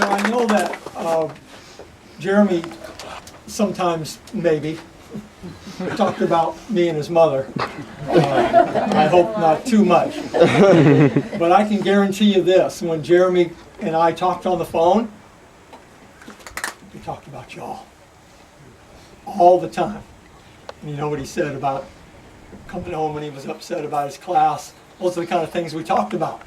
Well, I know that Jeremy sometimes, maybe, talked about me and his mother. I hope not too much. But I can guarantee you this, when Jeremy and I talked on the phone, we talked about y'all. All the time. And you know what he said about coming home when he was upset about his class. Those are the kind of things we talked about.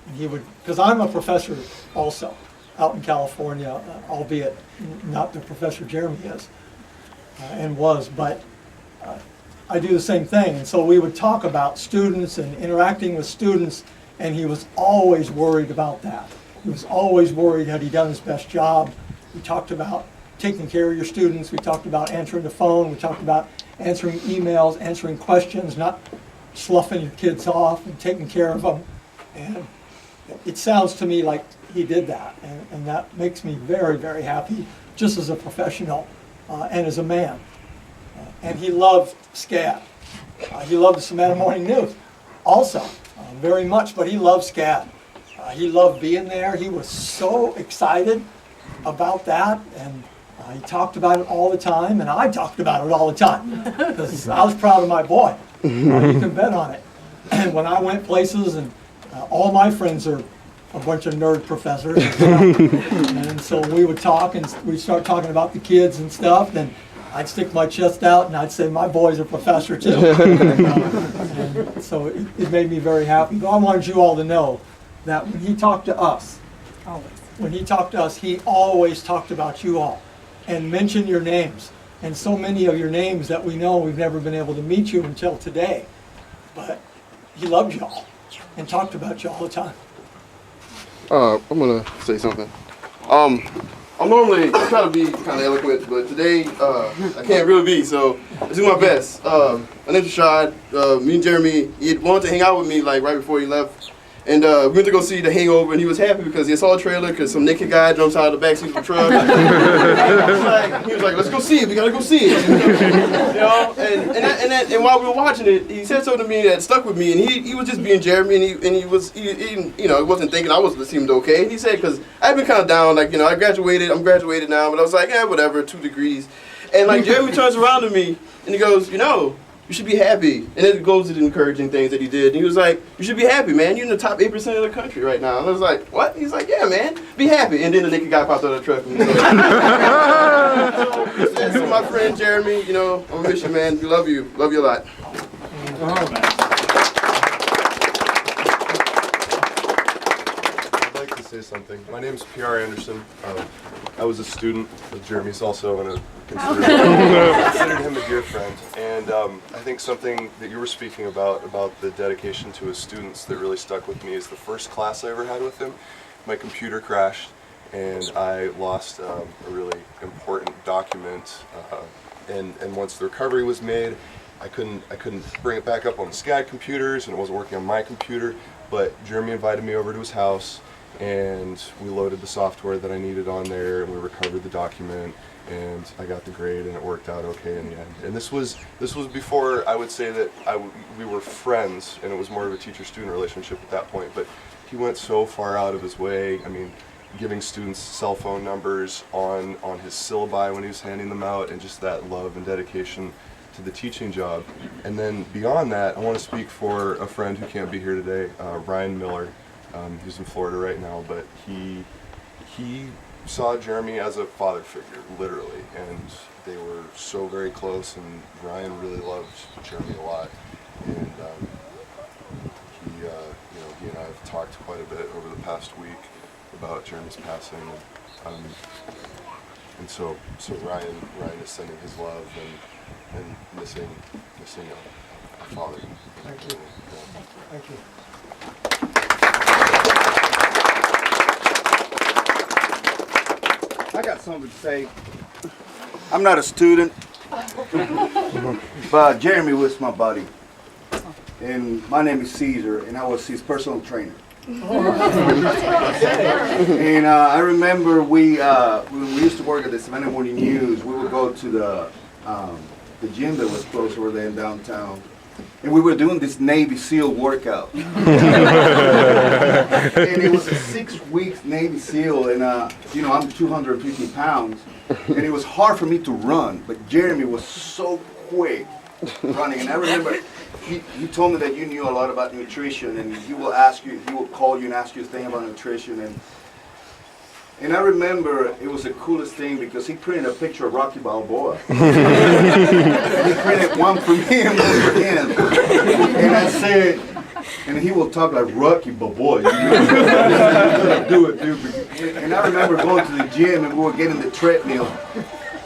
And he would, because I'm a professor also, out in California, albeit not the professor Jeremy is, and was, but I do the same thing. And so we would talk about students and interacting with students, and he was always worried about that. He was always worried, had he done his best job. We talked about taking care of your students. We talked about answering the phone. We talked about answering emails, answering questions, not sloughing your kids off and taking care of them. And it sounds to me like he did that, and that makes me very, very happy, just as a professional and as a man. And he loved SCAD. He loved the Savannah Morning News also, very much, but he loved SCAD. He loved being there. He was so excited about that, and he talked about it all the time, and I talked about it all the time, because I was proud of my boy. You can bet on it. And when I went places, and all my friends are a bunch of nerd professors, and so we would talk, and we'd start talking about the kids and stuff, and I'd stick my chest out, and I'd say, my boy's a professor too. And so it made me very happy. But I wanted you all to know that when he talked to us, he always talked about you all and mentioned your names. And so many of your names that we know, we've never been able to meet you until today. But he loved y'all and talked about you all the time. I'm gonna say something. I'm normally try to be kind of eloquent, but today I can't really be, so I do my best. My name's Rashad. Me and Jeremy, he wanted to hang out with me like right before he left, and we went to go see The Hangover, and he was happy because he saw a trailer because some naked guy jumps out of the backseat of the truck. he was like, let's go see it. We gotta go see it. You know, and while we were watching it, he said something to me that stuck with me, and he was just being Jeremy, and he you know, he wasn't thinking I seemed okay. And he said, because I've been kind of down, like, you know, I'm graduated now, but I was like, yeah, whatever, 2 degrees. And like Jeremy turns around to me and he goes, you know, you should be happy. And then it goes to the encouraging things that he did. And he was like, you should be happy, man. You're in the top 8% of the country right now. And I was like, what? He's like, yeah, man, be happy. And then the naked guy popped out of the truck. So my friend Jeremy, you know, I'm miss you, man. We love you. Love you a lot. I'd like to say something. My name's PR Anderson. I was a student with Jeremy's also, and considered him a dear friend. And I think something that you were speaking about the dedication to his students that really stuck with me is the first class I ever had with him. My computer crashed, and I lost a really important document. And once the recovery was made, I couldn't bring it back up on the SCAD computers, and it wasn't working on my computer. But Jeremy invited me over to his house, and we loaded the software that I needed on there, and we recovered the document, and I got the grade, and it worked out okay in the end. And this was before I would say that we were friends, and it was more of a teacher-student relationship at that point. But he went so far out of his way. I mean, giving students cell phone numbers on his syllabi when he was handing them out, and just that love and dedication to the teaching job. And then beyond that, I want to speak for a friend who can't be here today, Ryan Miller. He's in Florida right now, but he saw Jeremy as a father figure, literally, and they were so very close, and Ryan really loved Jeremy a lot. And he and I have talked quite a bit over the past week about Jeremy's passing, and so Ryan is sending his love and missing a father. Thank you. Thank you. I got something to say. I'm not a student, but Jeremy was my buddy. And my name is Caesar, and I was his personal trainer. And I remember when we used to work at the Savannah Morning News, we would go to the gym that was close over there in downtown. and we were doing this Navy SEAL workout. And it was a 6 weeks Navy SEAL, and you know, I'm 250 pounds, and it was hard for me to run, but Jeremy was so quick running. And I remember he told me that you knew a lot about nutrition, and he will call you and ask you a thing about nutrition. And I remember it was the coolest thing because he printed a picture of Rocky Balboa. And he printed one for me and one for him. And I said, and he will talk like Rocky Balboa. You gotta do it, dude. And I remember going to the gym and we were getting the treadmill.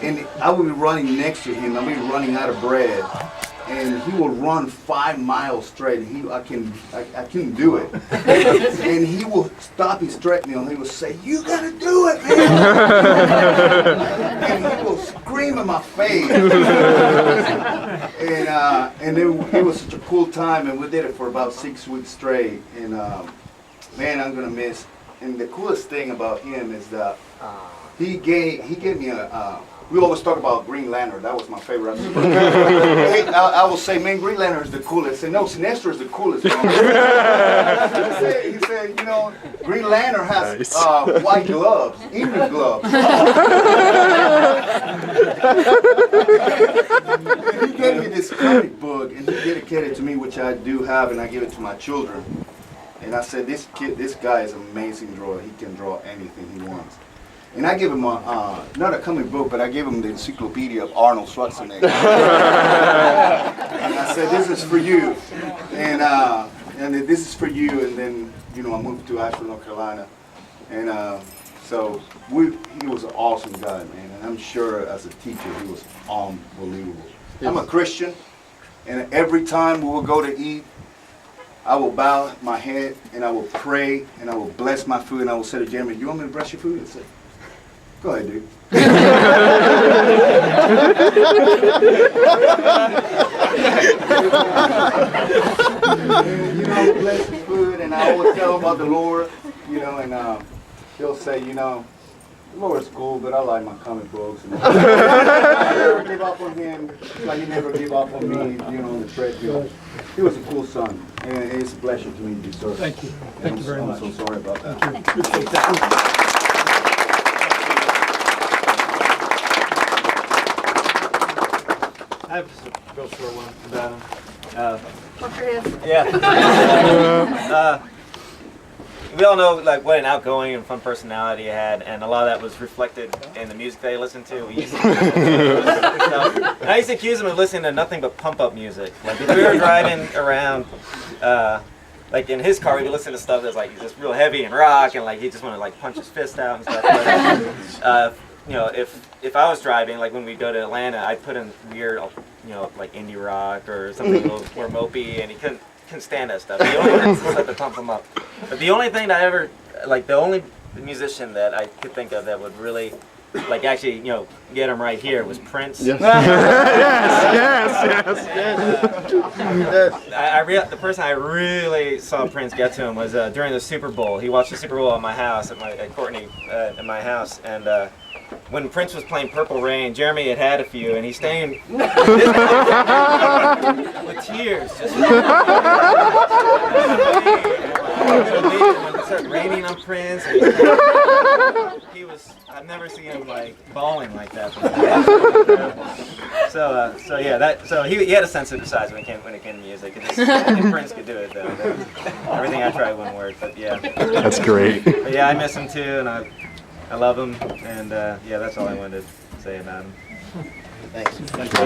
And I would be running next to him. I'd be running out of breath. And he would run 5 miles straight, and I couldn't do it. And he will stop his treadmill, and he will say, "You gotta do it, man!" And he will scream in my face. And it was such a cool time, and we did it for about 6 weeks straight. And man, I'm gonna miss. And the coolest thing about him is that he gave me a. We always talk about Green Lantern. That was my favorite. I will say, man, Green Lantern is the coolest. I said, no, Sinestro is the coolest. He said, you know, Green Lantern has white gloves, evening gloves. And he gave me this comic book, and he dedicated it to me, which I do have, and I give it to my children. And I said, this guy is an amazing drawer. He can draw anything he wants. And I gave him not a comic book, but I gave him the encyclopedia of Arnold Schwarzenegger. And I said, this is for you. And this is for you. And then, you know, I moved to Asheville, North Carolina. And so he was an awesome guy, man. And I'm sure as a teacher, he was unbelievable. Yes. I'm a Christian. And every time we will go to eat, I will bow my head and I will pray and I will bless my food. And I will say to Jeremy, you want me to bless your food? I said, go ahead, dude. And, you know, bless the food, and I always tell him about the Lord, you know, and he'll say, you know, the Lord's cool, but I like my comic books. And I never give up on him, like he never gave up on me, you know, on the treadmill. He was a cool son, and it's a pleasure to meet you, sir. Thank you. Thank you very much. I'm so sorry about that. Thank you. Appreciate that. I have just a real short one about him. Yeah. We all know like what an outgoing and fun personality he had, and a lot of that was reflected in the music that he listened to. We used to and I used to accuse him of listening to nothing but pump-up music. Like if we were driving around, like in his car, we would listen to stuff that's like just real heavy and rock, and like he just wanted to like punch his fist out and stuff. But, you know, if I was driving, like when we go to Atlanta, I'd put in weird, you know, like indie rock or something a little more mopey, and he couldn't stand that stuff. He only wanted stuff to pump him up. But the only thing that I ever, like the only musician that I could think of that would really, like actually, you know, get him right here was Prince. Yes. The person I really saw Prince get to him was during the Super Bowl. He watched the Super Bowl at my house, at Courtney, at my house, and when Prince was playing Purple Rain, Jeremy had a few, and he's staying with tears. Just it started raining on Prince. I've never seen him like bawling like that before. So he had a sensitive side when it came to music. And Prince could do it though. Everything I tried wouldn't work, but yeah. That's great. But yeah, I miss him too, and I love him, and yeah, that's all I wanted to say about him. Thanks. Thank you.